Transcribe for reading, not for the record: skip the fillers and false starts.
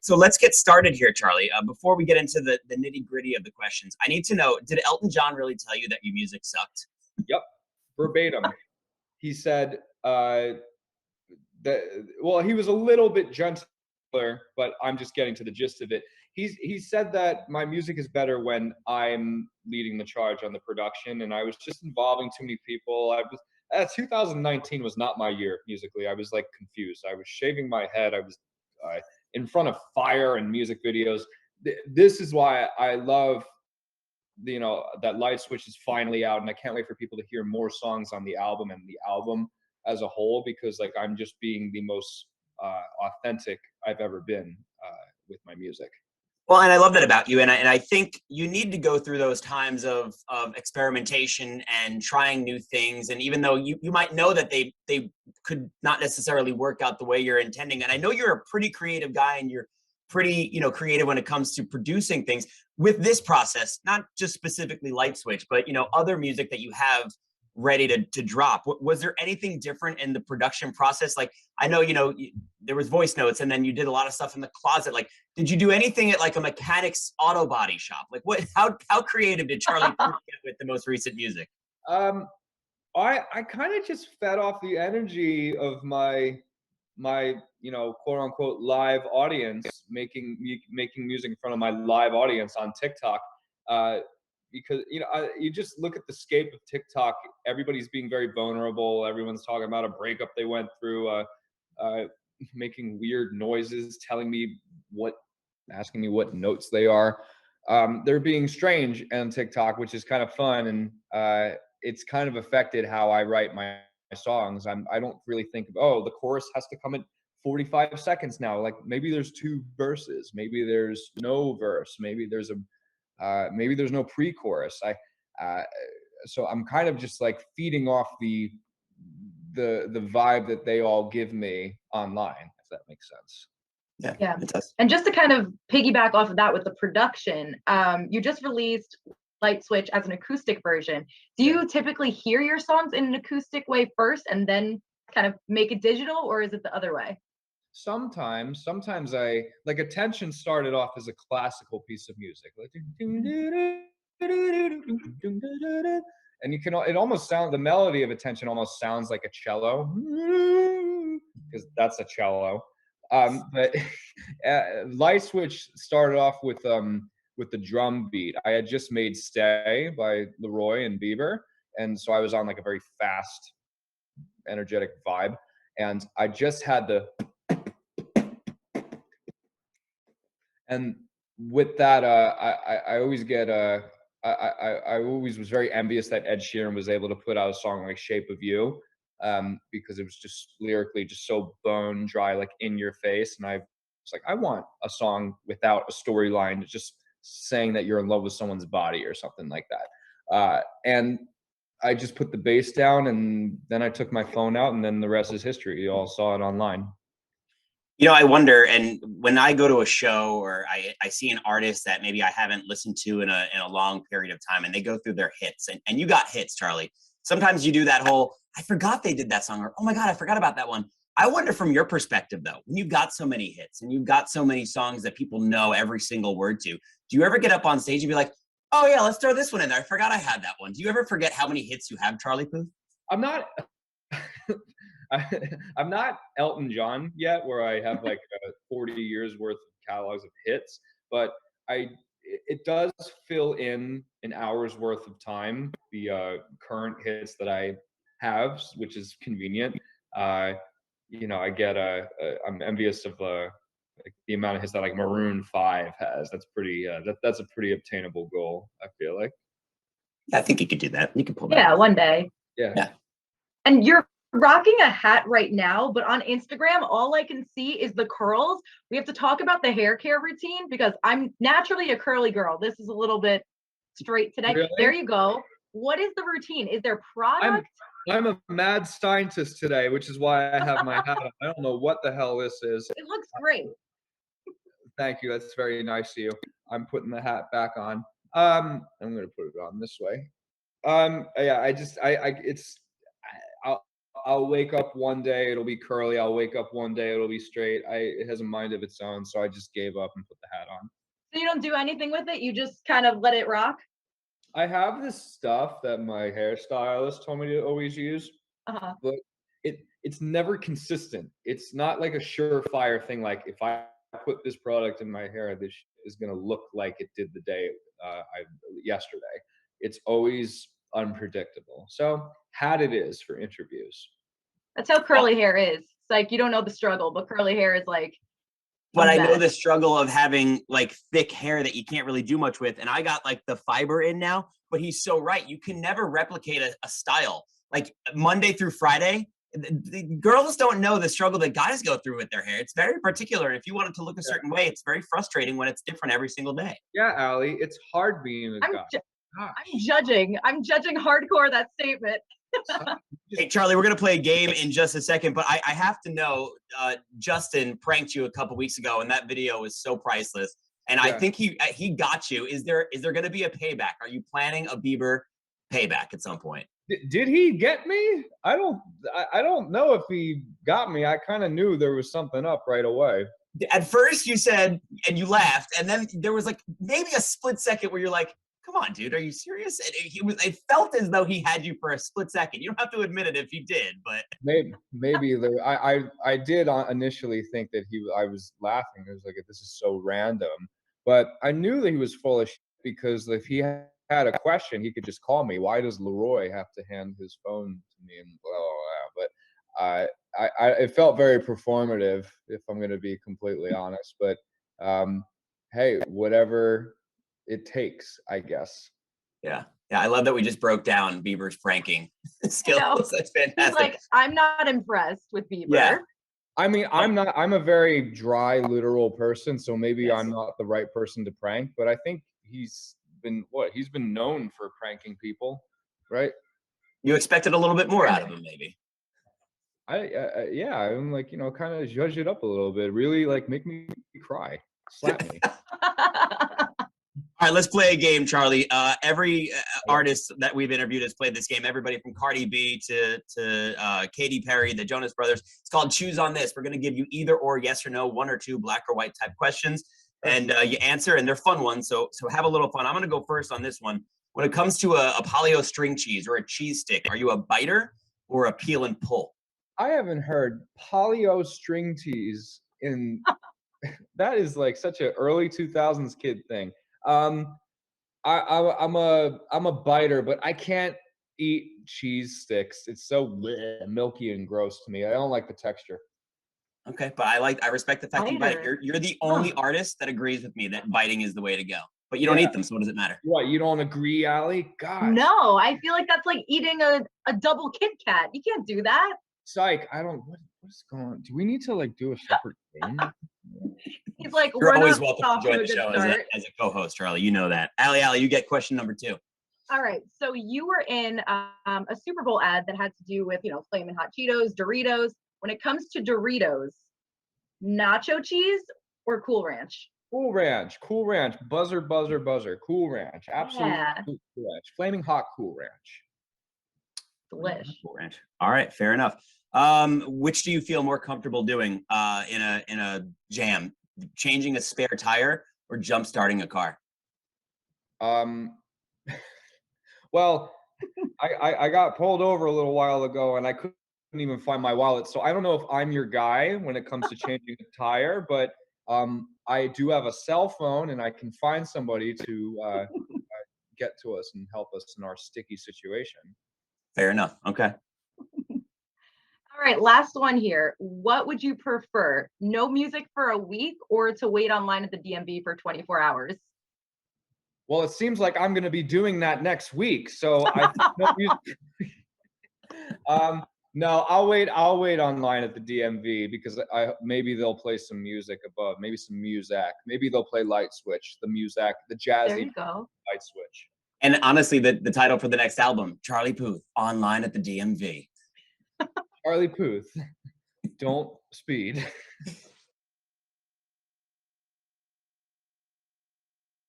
So let's get started here, Charlie. Before we get into the nitty gritty of the questions, I need to know, did Elton John really tell you that your music sucked? Yep, verbatim. He said well, he was a little bit gentler, but I'm just getting to the gist of it. He said that my music is better when I'm leading the charge on the production, and I was just involving too many people. 2019 was not my year musically. I was like confused. I was shaving my head. I was in front of fire and music videos. This is why I love, that Light Switch is finally out, and I can't wait for people to hear more songs on the album and the album as a whole, because like I'm just being the most authentic I've ever been with my music. Well, and I love that about you, and I think you need to go through those times of experimentation and trying new things. And even though you might know that they could not necessarily work out the way you're intending, and I know you're a pretty creative guy, and you're pretty creative when it comes to producing things. With this process, not just specifically Light Switch, but other music that you have ready to drop, was there anything different in the production process? Like, I know there was voice notes, and then you did a lot of stuff in the closet. Like, did you do anything at like a mechanic's auto body shop? Like, how creative did Charlie Puth get with the most recent music? I kind of just fed off the energy of my quote unquote live audience, making music in front of my live audience on TikTok. Because you just look at the scape of TikTok. Everybody's being very vulnerable. Everyone's talking about a breakup they went through, making weird noises, asking me what notes they are. They're being strange on TikTok, which is kind of fun, and it's kind of affected how I write my songs. I don't really think of, the chorus has to come in 45 seconds now. Like, maybe there's 2 verses, maybe there's no verse, maybe there's no pre-chorus. So I'm kind of just like feeding off the vibe that they all give me online, if that makes sense. Yeah, it does. And just to kind of piggyback off of that with the production, you just released Light Switch as an acoustic version. Do you typically hear your songs in an acoustic way first and then kind of make it digital, or is it the other way? Sometimes I like Attention started off as a classical piece of music, like, and it almost the melody of Attention almost sounds like a cello, because that's a cello. But Light Switch started off with the drum beat. I had just made Stay by Leroy and Bieber, and so I was on like a very fast, energetic vibe, and I just had and with that, I always get I always was very envious that Ed Sheeran was able to put out a song like Shape of You, because it was just lyrically just so bone dry, like in your face. And I was like, I want a song without a storyline, just saying that you're in love with someone's body or something like that. And I just put the bass down, and then I took my phone out, and then the rest is history. You all saw it online. I wonder, and when I go to a show or I see an artist that maybe I haven't listened to in a long period of time, and they go through their hits, and you got hits, Charlie. Sometimes you do that whole, I forgot they did that song, or, oh my God, I forgot about that one. I wonder from your perspective, though, when you've got so many hits and you've got so many songs that people know every single word to, do you ever get up on stage and be like, oh yeah, let's throw this one in there. I forgot I had that one. Do you ever forget how many hits you have, Charlie Puth? I'm not... I'm not Elton John yet, where I have like 40 years worth of catalogs of hits, but it does fill in an hour's worth of time, the current hits that I have, which is convenient. I get I'm envious of like the amount of hits that like Maroon 5 has. That's pretty that's a pretty obtainable goal, I feel like. Yeah, I think you could do that. You could pull that. Yeah, one day. Yeah. And you're rocking a hat right now, but on Instagram, all I can see is the curls. We have to talk about the hair care routine, because I'm naturally a curly girl. This is a little bit straight today. Really? There you go. What is the routine? Is there product? I'm a mad scientist today, which is why I have my hat on. I don't know what the hell this is. It looks great. Thank you. That's very nice of you. I'm putting the hat back on. I'm going to put it on this way. Yeah, I'll wake up one day, it'll be curly. I'll wake up one day, it'll be straight. It has a mind of its own, so I just gave up and put the hat on. So you don't do anything with it? You just kind of let it rock? I have this stuff that my hairstylist told me to always use, but it's never consistent. It's not like a surefire thing. Like if I put this product in my hair, this is gonna look like it did the day yesterday. It's always unpredictable. So hat it is for interviews. That's how curly hair is. It's like you don't know the struggle, but curly hair is like. But I know the struggle of having like thick hair that you can't really do much with. And I got like the fiber in now, but he's so right. You can never replicate a style. Like Monday through Friday, the girls don't know the struggle that guys go through with their hair. It's very particular. And if you want it to look a certain way, it's very frustrating when it's different every single day. Yeah, Ali, it's hard being a guy. I'm judging hardcore that statement. Hey, Charlie, we're going to play a game in just a second, but I have to know, Justin pranked you a couple weeks ago, and that video was so priceless. And I think he got you. Is there going to be a payback? Are you planning a Bieber payback at some point? Did he get me? I don't know if he got me. I kind of knew there was something up right away. At first you said, and you laughed, and then there was like maybe a split second where you're like, come on, dude, are you serious? It felt as though he had you for a split second. You don't have to admit it if he did, but maybe I did initially think that I was laughing. I was like, this is so random, but I knew that he was full of shit because if he had a question, he could just call me. Why does Leroy have to hand his phone to me and blah blah blah? But it felt very performative, if I'm going to be completely honest. But hey, whatever it takes, I guess. Yeah, I love that we just broke down Bieber's pranking skills. That's fantastic. He's like, I'm not impressed with Bieber. Yeah. I mean, I'm a very dry, literal person, so maybe I'm not the right person to prank, but I think he's been known for pranking people, right? You expected a little bit more out of him, maybe. Yeah, I'm like, kind of judge it up a little bit, really like make me cry, slap me. All right, let's play a game, Charlie. Every artist that we've interviewed has played this game. Everybody from Cardi B to Katy Perry, the Jonas Brothers. It's called Choose on This. We're going to give you either or, yes or no, one or two black or white type questions, and you answer, and they're fun ones. So have a little fun. I'm going to go first on this one. When it comes to a paleo string cheese or a cheese stick, are you a biter or a peel and pull? I haven't heard paleo string cheese in. That is like such an early 2000s kid thing. I'm a biter, but I can't eat cheese sticks. It's so milky and gross to me. I don't like the texture. Okay, but I respect the fact that you bite. You're the only artist that agrees with me that biting is the way to go. But you don't eat them, so what does it matter? What, you don't agree, Ali? God. No, I feel like that's like eating a double Kit Kat. You can't do that. Syke, what is going on? Do we need to like do a separate game? He's like, you're always welcome to join the show as a co-host, Charlie. You know that. Ali, you get question number 2. All right. So you were in a Super Bowl ad that had to do with, Flamin' Hot Cheetos, Doritos. When it comes to Doritos, nacho cheese or Cool Ranch? Cool Ranch. Buzzer, buzzer, buzzer. Cool Ranch. Absolutely. Yeah. Cool Ranch. Flaming hot Cool Ranch. Delish. Cool Ranch. All right, fair enough. Which do you feel more comfortable doing in a jam? Changing a spare tire or jump starting a car? Well, I got pulled over a little while ago and I couldn't even find my wallet. So I don't know if I'm your guy when it comes to changing a tire, but I do have a cell phone and I can find somebody to get to us and help us in our sticky situation. Fair enough. Okay. All right, last one here. What would you prefer? No music for a week or to wait online at the DMV for 24 hours? Well, it seems like I'm going to be doing that next week. So no music. No, I'll wait online at the DMV because maybe they'll play some music above, maybe some music. Maybe they'll play Light Switch, the music, the jazzy there you go. Light Switch. And honestly, the title for the next album, Charlie Puth, online at the DMV. Charlie Puth, don't speed.